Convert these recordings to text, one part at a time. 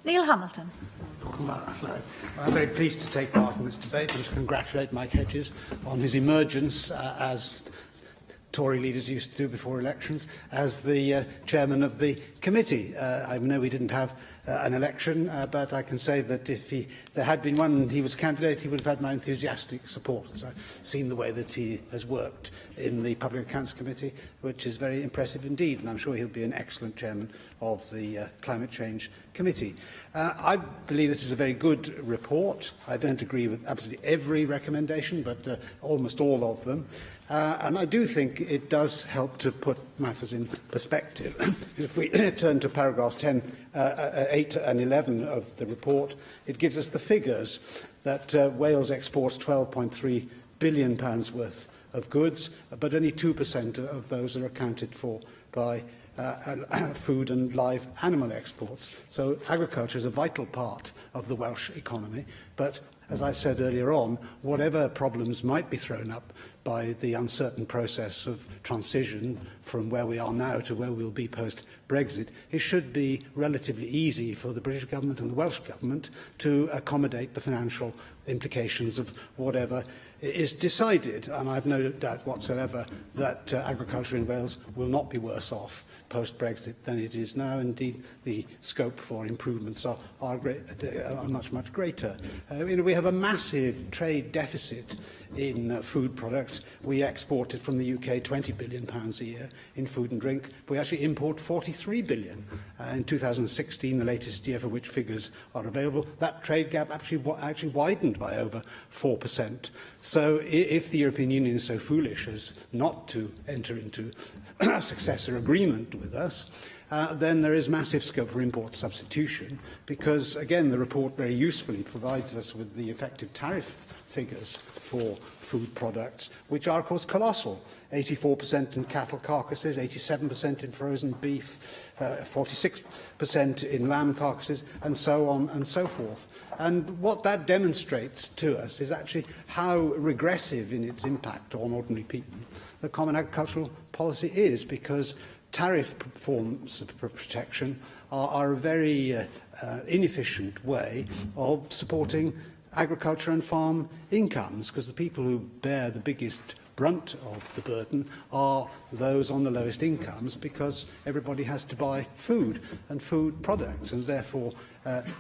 Neil Hamilton. I'm very pleased to take part in this debate and to congratulate Mike Hedges on his emergence as Tory leaders used to do before elections, as the chairman of the committee. I know we didn't have an election, but I can say that if there had been one and he was a candidate, he would have had my enthusiastic support, as I've seen the way that he has worked in the Public Accounts Committee, which is very impressive indeed, and I'm sure he'll be an excellent chairman of the Climate Change Committee. I believe this is a very good report. I don't agree with absolutely every recommendation, but almost all of them. And I do think it does help to put matters in perspective. If we turn to paragraphs 8 and 11 of the report, it gives us the figures that Wales exports £12.3 billion worth of goods, but only 2% of those are accounted for by food and live animal exports. So agriculture is a vital part of the Welsh economy, but as I said earlier on, whatever problems might be thrown up by the uncertain process of transition from where we are now to where we'll be post-Brexit, it should be relatively easy for the British government and the Welsh government to accommodate the financial implications of whatever is decided. And I've no doubt whatsoever that agriculture in Wales will not be worse off post-Brexit than it is now. Indeed, the scope for improvements are much, much greater. We have a massive trade deficit in food products. We exported from the UK £20 billion a year in food and drink. We actually import £43 billion. In 2016, the latest year for which figures are available, that trade gap actually widened by over 4%. So if the European Union is so foolish as not to enter into a successor agreement with us, then there is massive scope for import substitution because, again, the report very usefully provides us with the effective tariff figures for food products, which are, of course, colossal. 84% in cattle carcasses, 87% in frozen beef, 46% in lamb carcasses, and so on and so forth. And what that demonstrates to us is actually how regressive in its impact on ordinary people the common agricultural policy is, because tariff forms of protection are a very inefficient way of supporting agriculture and farm incomes, because the people who bear the biggest brunt of the burden are those on the lowest incomes, because everybody has to buy food and food products, and therefore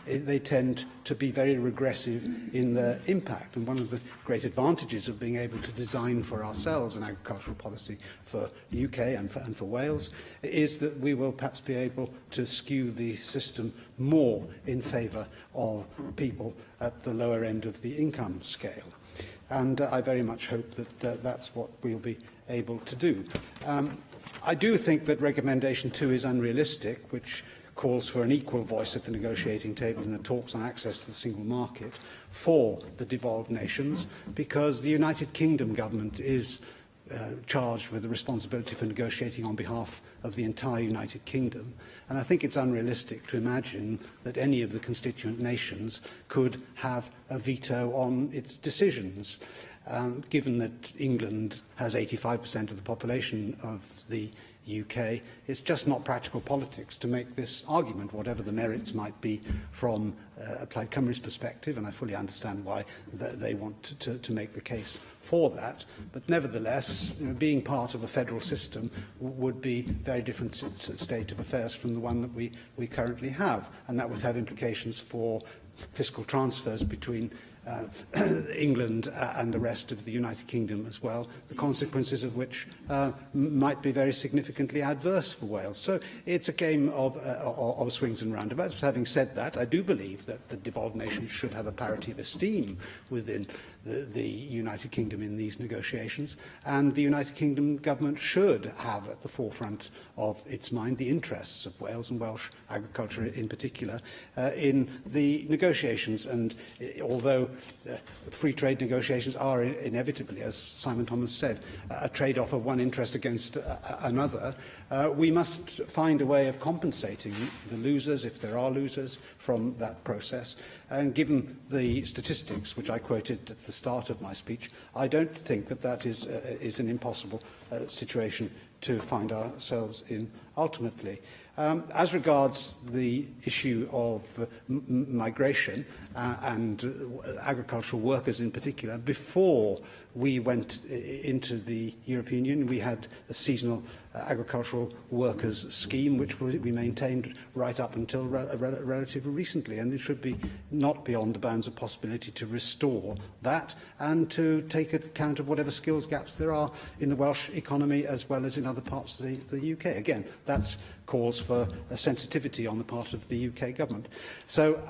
they tend to be very regressive in their impact. And one of the great advantages of being able to design for ourselves an agricultural policy for the UK and for Wales is that we will perhaps be able to skew the system more in favour of people at the lower end of the income scale. And I very much hope that that's what we'll be able to do. I do think that recommendation 2 is unrealistic, which calls for an equal voice at the negotiating table in the talks on access to the single market for the devolved nations, because the United Kingdom government is charged with the responsibility for negotiating on behalf of the entire United Kingdom. And I think it's unrealistic to imagine that any of the constituent nations could have a veto on its decisions, given that England has 85% of the population of the UK. It's just not practical politics to make this argument, whatever the merits might be from Plaid Cymru's perspective, and I fully understand why they want to make the case for that. But nevertheless, being part of a federal system would be a very different state of affairs from the one that we currently have, and that would have implications for fiscal transfers between England and the rest of the United Kingdom as well, the consequences of which might be very significantly adverse for Wales. So it's a game of swings and roundabouts. But having said that, I do believe that the devolved nations should have a parity of esteem within the United Kingdom in these negotiations, and the United Kingdom government should have at the forefront of its mind the interests of Wales and Welsh agriculture in particular in the negotiations. And although free trade negotiations are inevitably, as Simon Thomas said, a trade-off of one interest against another, we must find a way of compensating the losers, if there are losers, from that process. And given the statistics which I quoted at the start of my speech, I don't think that that is an impossible situation to find ourselves in ultimately. As regards the issue of migration and agricultural workers in particular, before we went into the European Union, we had a seasonal agricultural workers scheme, which we maintained right up until relatively recently, and it should be not beyond the bounds of possibility to restore that and to take account of whatever skills gaps there are in the Welsh economy as well as in other parts of the UK. Again, that's calls for a sensitivity on the part of the UK government. So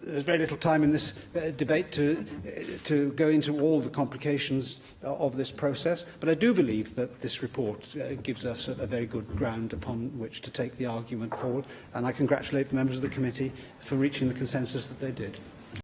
there's very little time in this debate to go into all the complications of this process, but I do believe that this report gives us a very good ground upon which to take the argument forward, and I congratulate the members of the committee for reaching the consensus that they did.